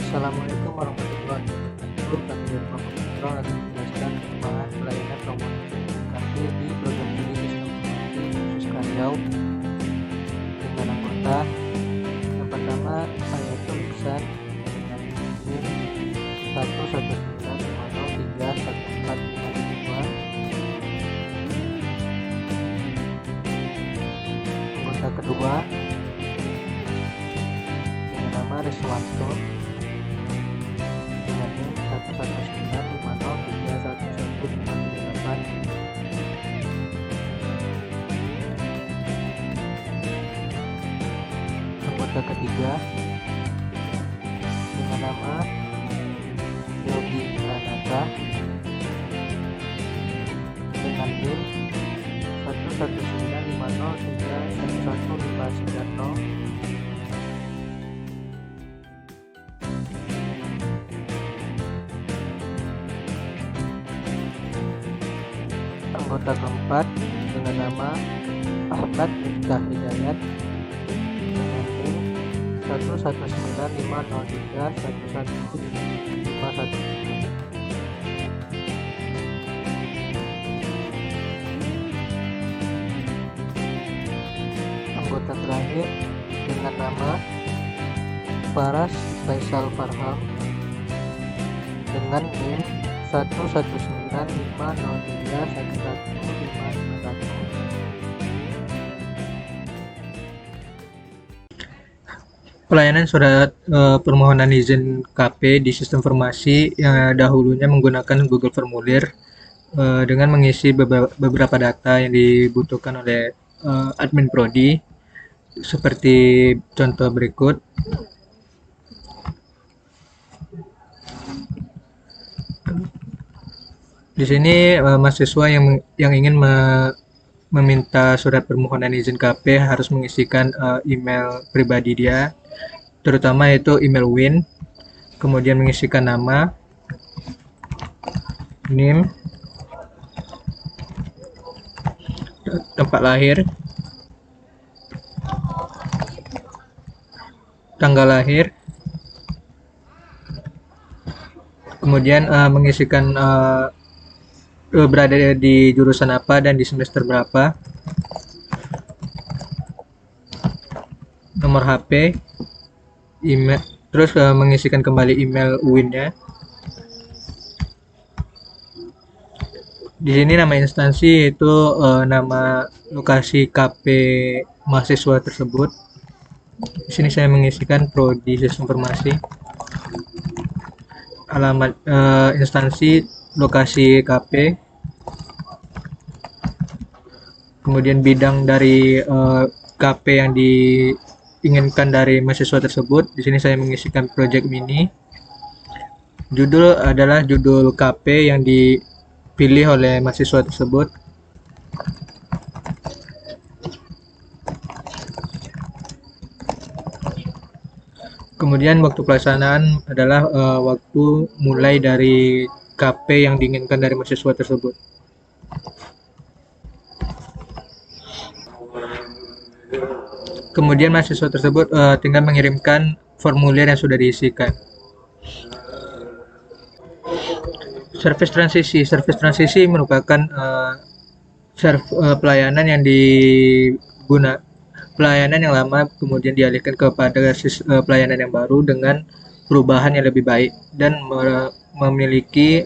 Assalamualaikum warahmatullahi wabarakatuh. Kami dari Bapak Putra akan menjelaskan pengembangan pelayanan nomor KP di program studi sistem informasi khusus Karyau dengan anggota. Yang pertama, Ayatul Ihsan dengan NIM 11950314552. Anggota kedua dengan nama Reswanto dengan NIM 11950311158. Anggota ketiga dengan nama Yogi Pranata dengan NIM 11950311590. Anggota keempat dengan nama Ahmad Miftah Hidayat dengan NIM 11950311151. Anggota terakhir dengan nama Faras Faisal Farham dengan NIM 11950311551. Pelayanan surat permohonan izin KP di sistem informasi yang dahulunya menggunakan Google Formulir dengan mengisi beberapa data yang dibutuhkan oleh admin prodi seperti contoh berikut. Di sini mahasiswa yang ingin meminta surat permohonan izin KP harus mengisikan email pribadi dia, terutama itu email Win, kemudian mengisikan nama, NIM, tempat lahir, tanggal lahir, kemudian mengisikan berada di jurusan apa dan di semester berapa, nomor HP, email, terus mengisikan kembali email UIN-nya. Di sini nama instansi itu nama lokasi KP mahasiswa tersebut. Di sini saya mengisikan prodi sistem informasi, alamat instansi, lokasi KP, kemudian bidang dari KP yang diinginkan dari mahasiswa tersebut. Di sini saya mengisikan project mini. Judul adalah judul KP yang dipilih oleh mahasiswa tersebut. Kemudian waktu pelaksanaan adalah waktu mulai dari KP yang diinginkan dari mahasiswa tersebut. Kemudian mahasiswa tersebut tinggal mengirimkan formulir yang sudah diisikan. Service transisi merupakan pelayanan yang pelayanan yang lama kemudian dialihkan kepada pelayanan yang baru dengan perubahan yang lebih baik dan memiliki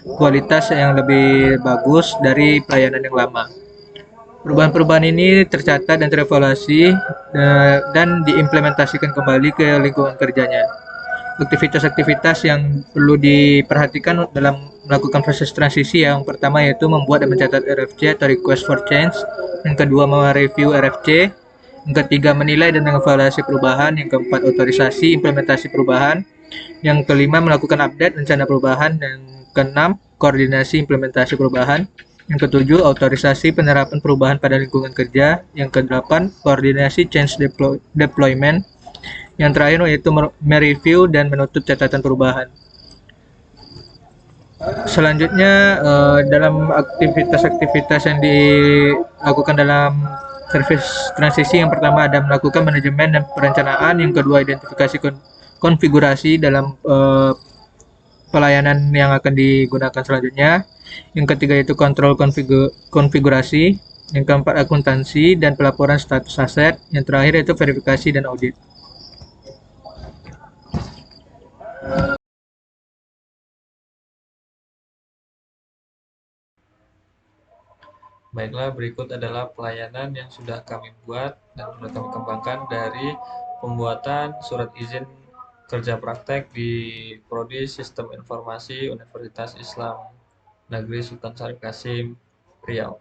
kualitas yang lebih bagus dari pelayanan yang lama. Perubahan-perubahan ini tercatat dan terevaluasi dan diimplementasikan kembali ke lingkungan kerjanya. Aktivitas-aktivitas yang perlu diperhatikan dalam melakukan proses transisi yang pertama yaitu membuat dan mencatat RFC atau request for change, yang kedua mereview RFC, yang ketiga menilai dan mengevaluasi perubahan, yang keempat otorisasi implementasi perubahan, yang kelima melakukan update rencana perubahan, yang keenam koordinasi implementasi perubahan, yang ketujuh otorisasi penerapan perubahan pada lingkungan kerja, yang kedelapan koordinasi change deployment, yang terakhir yaitu mereview dan menutup catatan perubahan. Selanjutnya dalam aktivitas-aktivitas yang dilakukan dalam service transisi, yang pertama ada melakukan manajemen dan perencanaan, yang kedua identifikasi konfigurasi dalam pelayanan yang akan digunakan selanjutnya. Yang ketiga itu kontrol konfigurasi. Yang keempat akuntansi dan pelaporan status aset. Yang terakhir itu verifikasi dan audit. Baiklah, berikut adalah pelayanan yang sudah kami buat dan sudah kami kembangkan dari pembuatan surat izin kerja praktek di Prodi Sistem Informasi Universitas Islam Negeri Sultan Syarif Kasim, Riau.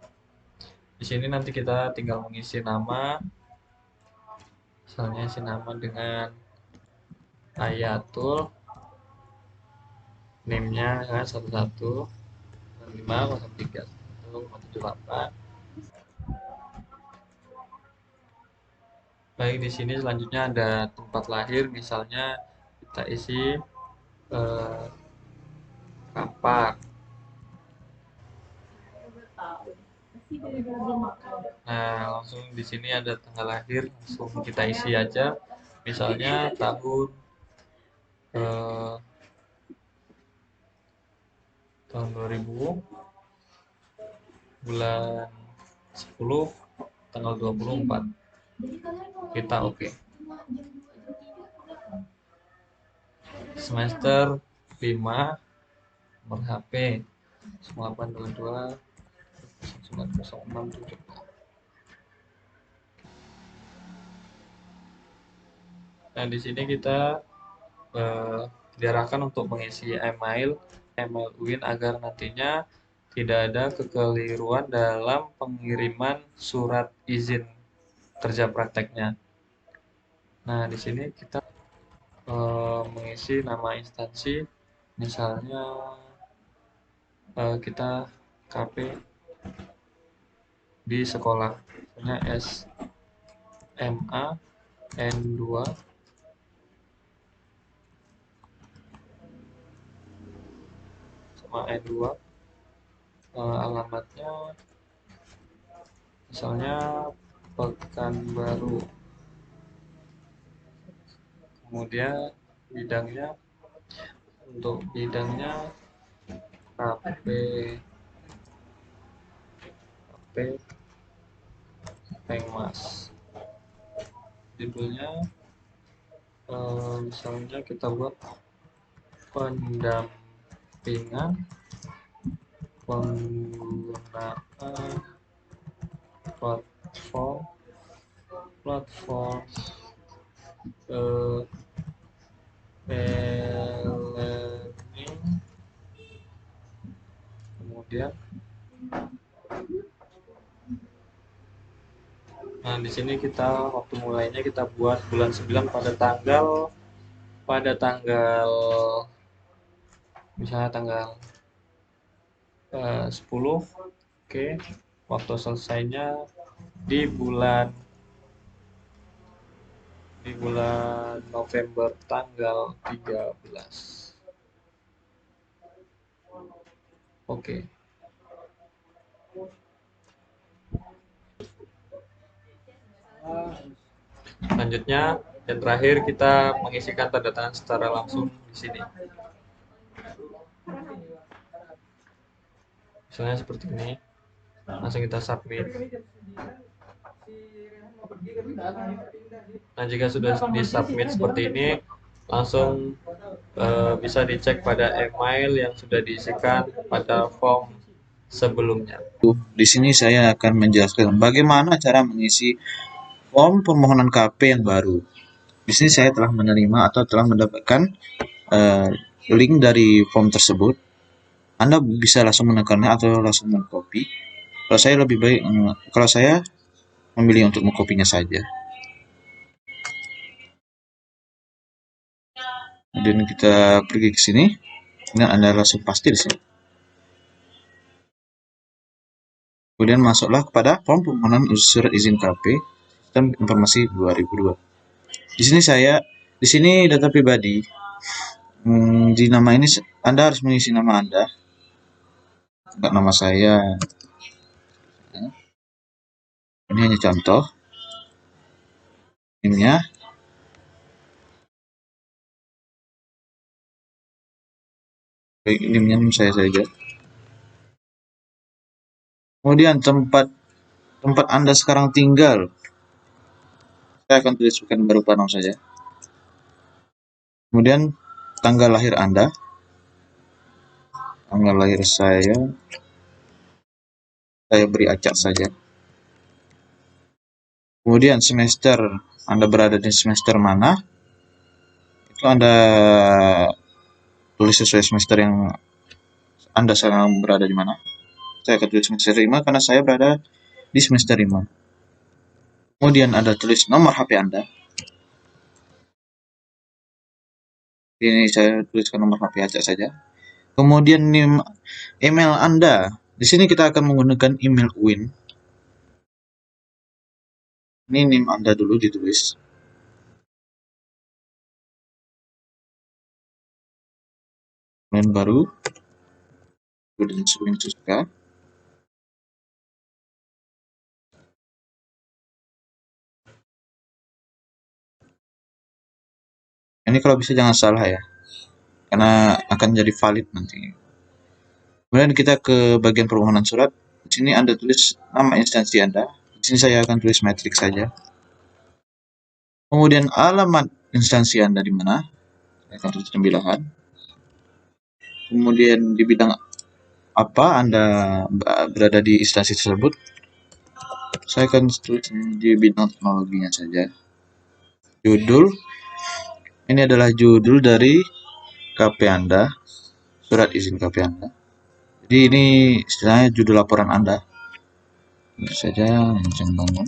Di sini nanti kita tinggal mengisi nama, misalnya isi nama dengan Ayatul, NIM-nya kan 110503 Baik, di sini selanjutnya ada tempat lahir, misalnya kita isi Kampar. Nah, langsung di sini ada tanggal lahir, langsung kita isi aja. Misalnya eh, tahun 2000, bulan 10, tanggal 24. Kita oke. Semester 5, nomor HP 0822 9067. Nah, di sini kita diarahkan untuk mengisi email UIN agar nantinya tidak ada kekeliruan dalam pengiriman surat izin kerja prakteknya. Nah, di sini kita mengisi nama instansi, misalnya kita KP di sekolah, misalnya SMA N2 sama N2, alamatnya misalnya Pekanbaru, kemudian untuk bidangnya KP Pengmas, judulnya misalnya kita buat pendampingan penggunaan platform e-learning. Kemudian nah, di sini kita waktu mulainya kita buat bulan 9 pada tanggal misalnya tanggal 10. Oke. Waktu selesainya di bulan November tanggal 13. Oke. Selanjutnya yang terakhir kita mengisikan tanda tangan secara langsung di sini. Misalnya seperti ini. Langsung kita submit. Nah, jika sudah disubmit seperti ini, langsung bisa dicek pada email yang sudah diisikan pada form sebelumnya. Di sini saya akan menjelaskan bagaimana cara mengisi form permohonan KP yang baru. Di sini saya telah menerima atau telah mendapatkan link dari form tersebut. Anda bisa langsung menekannya atau langsung mengcopy. Kalau saya memilih untuk mengkopinya saja. Kemudian kita pergi ke sini. Kemudian Anda langsung pasti di sini. Kemudian masuklah kepada form permohonan surat izin KP Sistem Informasi 2002. Di sini data pribadi. Di nama ini Anda harus mengisi nama Anda. Enggak nama saya. Ini hanya contoh. Ini Baik, ini nim saya saja. Kemudian tempat tempat Anda sekarang tinggal, saya akan tulis bukan berupa nama saja. Kemudian tanggal lahir Anda, tanggal lahir saya beri acak saja. Kemudian semester, Anda berada di semester mana, itu Anda tulis sesuai semester yang Anda sekarang berada di mana. Saya akan tulis semester 5 karena saya berada di semester 5. Kemudian Anda tulis nomor HP Anda. Ini saya tuliskan nomor HP acak saja. Kemudian email Anda. Di sini kita akan menggunakan email Win. Ini NIM Anda dulu ditulis. Kemudian baru kemudian Win Suska. Ini kalau bisa jangan salah ya, karena akan jadi valid nanti. Kemudian kita ke bagian permohonan surat. Di sini Anda tulis nama instansi Anda. Di sini saya akan tulis matriks saja. Kemudian alamat instansi Anda di mana? Saya akan tulis pembilangan. Kemudian di bidang apa Anda berada di instansi tersebut. Saya akan tulis di bidang teknologinya saja. Judul, ini adalah judul dari KP Anda, surat izin KP Anda. Jadi ini istilahnya judul laporan Anda. Tentu saja izin bangun.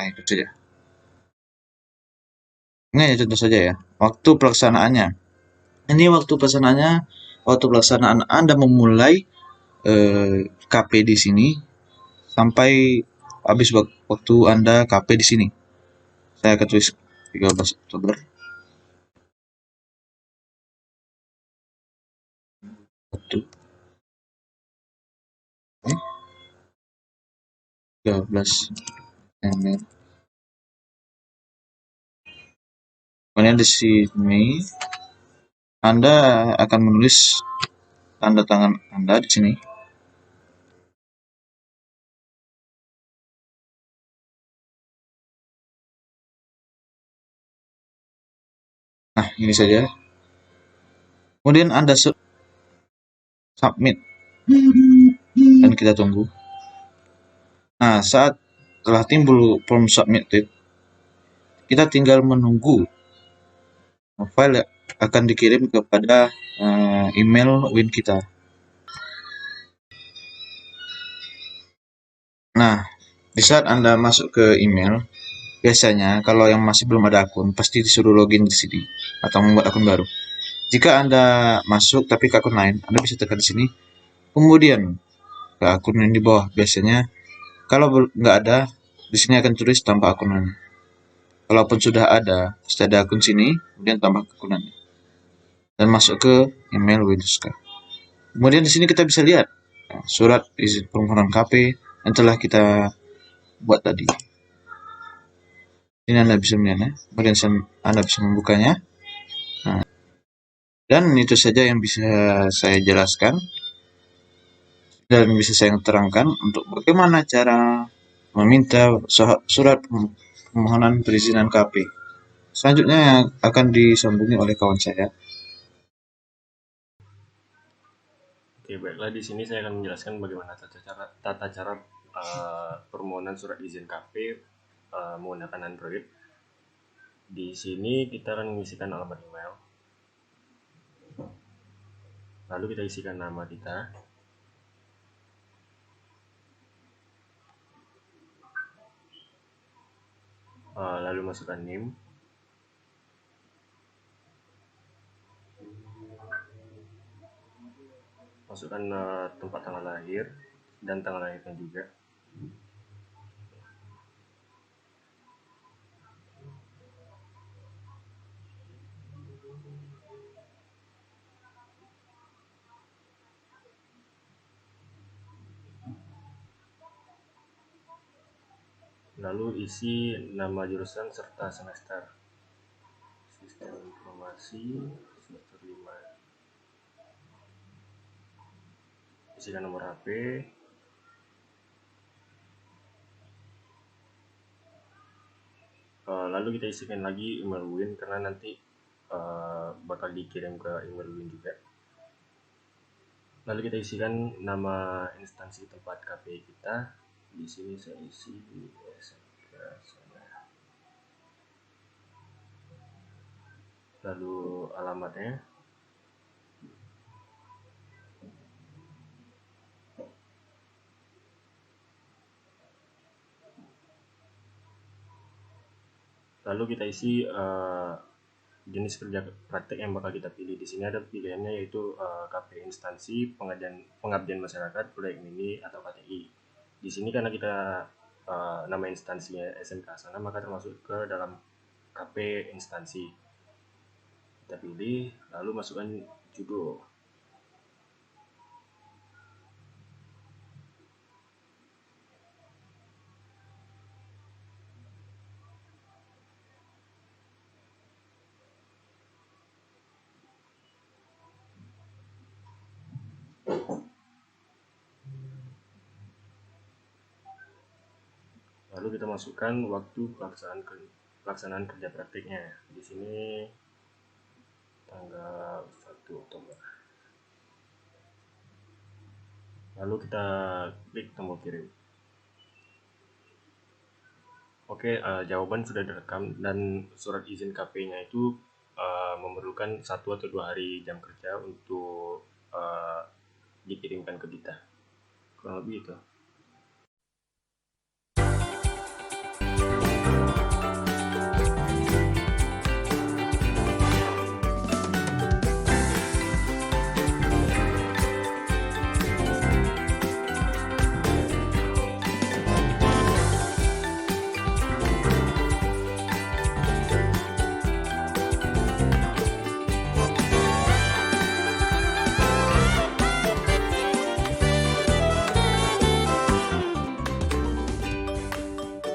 Nah, itu saja. Ini ya contoh saja ya. Waktu pelaksanaannya. Ini waktu pelaksanaan Anda memulai KP di sini sampai habis waktu Anda KP di sini. Saya akan tulis 13 Oktober. Waktu 13 September. Kemudian di sini Anda akan menulis tanda tangan Anda di sini. Nah, ini saja. Kemudian Anda submit dan kita tunggu. Nah, saat telah timbul form submitted, kita tinggal menunggu file akan dikirim kepada email Win kita. Nah, di saat Anda masuk ke email, biasanya kalau yang masih belum ada akun, pasti disuruh login di sini atau membuat akun baru. Jika Anda masuk tapi ke akun lain, Anda bisa tekan di sini. Kemudian ke akun yang di bawah. Biasanya kalau nggak ada, di sini akan tulis tambah akunannya. Kalaupun sudah ada, pasti ada akun sini, kemudian tambah akunannya. Dan masuk ke email Windows. Kemudian di sini kita bisa lihat surat izin permohonan KP yang telah kita buat tadi. Ini Anda bisa melihatnya, kemudian Anda bisa membukanya. Nah, dan itu saja yang bisa saya jelaskan dan bisa saya terangkan untuk bagaimana cara meminta surat permohonan perizinan KP. Selanjutnya akan disambungi oleh kawan saya. Oke, baiklah, di sini saya akan menjelaskan bagaimana tata cara permohonan surat izin KP menggunakan Android. Di sini kita akan mengisikan alamat email. Lalu kita isikan nama kita. Lalu masukkan NIM. Masukkan tempat tanggal lahir dan tanggal lahirnya juga. Lalu isi nama jurusan serta semester. Sistem informasi semester 5. Isikan nomor HP. Lalu kita isikan lagi email UIN karena nanti bakal dikirim ke email UIN juga. Lalu kita isikan nama instansi tempat KPI kita. Di sini saya isi SMK sana. Lalu alamatnya. Lalu kita isi jenis kerja praktek yang bakal kita pilih. Di sini ada pilihannya yaitu KPI instansi, pengabdian masyarakat, proyek mini atau KTI. Di sini karena kita nama instansinya SMK sana, maka termasuk ke dalam KPI instansi. Kita pilih, lalu masukkan judul. Lalu kita masukkan waktu pelaksanaan kerja praktiknya. Di sini tanggal 1 Oktober. Lalu kita klik tombol kirim. Oke, jawaban sudah direkam dan surat izin KP-nya itu memerlukan 1 atau 2 hari jam kerja untuk dikirimkan ke kita. Kurang lebih itu.